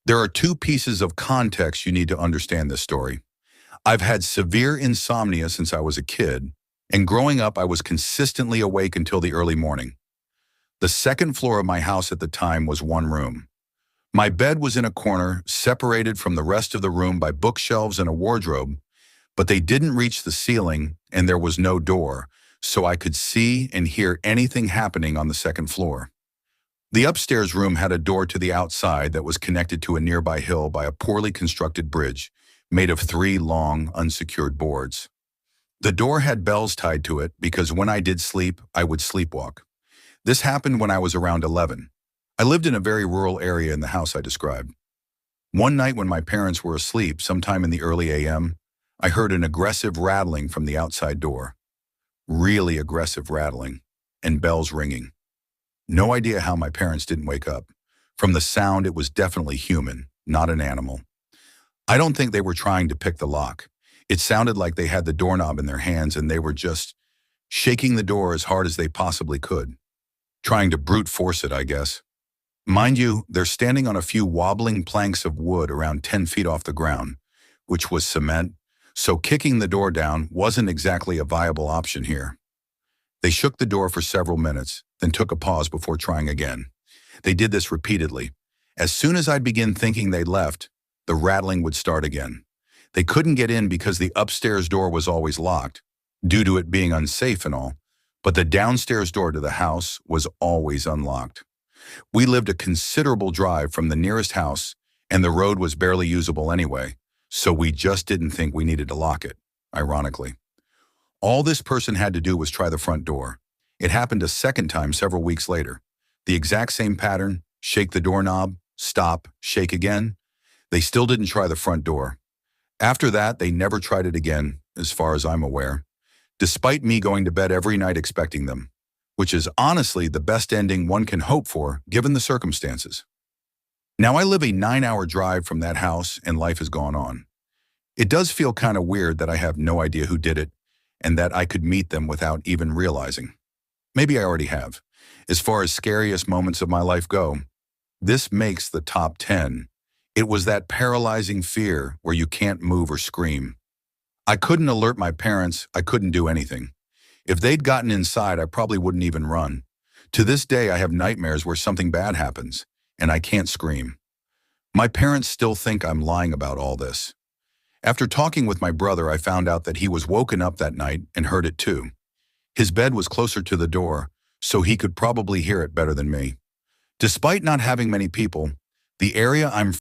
There are two pieces of context you need to understand this story. I've had severe insomnia since I was a kid, and growing up I was consistently awake until the early morning. The second floor of my house at the time was one room. My bed was in a corner, separated from the rest of the room by bookshelves and a wardrobe, but they didn't reach the ceiling and there was no door, so I could see and hear anything happening on the second floor. The upstairs room had a door to the outside that was connected to a nearby hill by a poorly constructed bridge made of three long, unsecured boards. The door had bells tied to it because when I did sleep, I would sleepwalk. This happened when I was around 11. I lived in a very rural area in the house I described. One night when my parents were asleep, sometime in the early a.m., I heard an aggressive rattling from the outside door. Really aggressive rattling, and bells ringing. No idea how my parents didn't wake up. From the sound, it was definitely human, not an animal. I don't think they were trying to pick the lock. It sounded like they had the doorknob in their hands and they were just shaking the door as hard as they possibly could. Trying to brute force it, I guess. Mind you, they're standing on a few wobbling planks of wood around 10 feet off the ground, which was cement, so kicking the door down wasn't exactly a viable option here. They shook the door for several minutes, then took a pause before trying again. They did this repeatedly. As soon as I'd begin thinking they'd left, the rattling would start again. They couldn't get in because the upstairs door was always locked, due to it being unsafe and all, but the downstairs door to the house was always unlocked. We lived a considerable drive from the nearest house, and the road was barely usable anyway, so we just didn't think we needed to lock it, ironically. All this person had to do was try the front door. It happened a second time several weeks later. The exact same pattern: shake the doorknob, stop, shake again. They still didn't try the front door. After that, they never tried it again, as far as I'm aware, despite me going to bed every night expecting them, which is honestly the best ending one can hope for given the circumstances. Now I live a 9-hour drive from that house and life has gone on. It does feel kind of weird that I have no idea who did it and that I could meet them without even realizing. Maybe I already have. As far as scariest moments of my life go, this makes the top 10. It was that paralyzing fear where you can't move or scream. I couldn't alert my parents, I couldn't do anything. If they'd gotten inside, I probably wouldn't even run. To this day, I have nightmares where something bad happens, and I can't scream. My parents still think I'm lying about all this. After talking with my brother, I found out that he was woken up that night and heard it too. His bed was closer to the door, so he could probably hear it better than me. Despite not having many people, the area I'm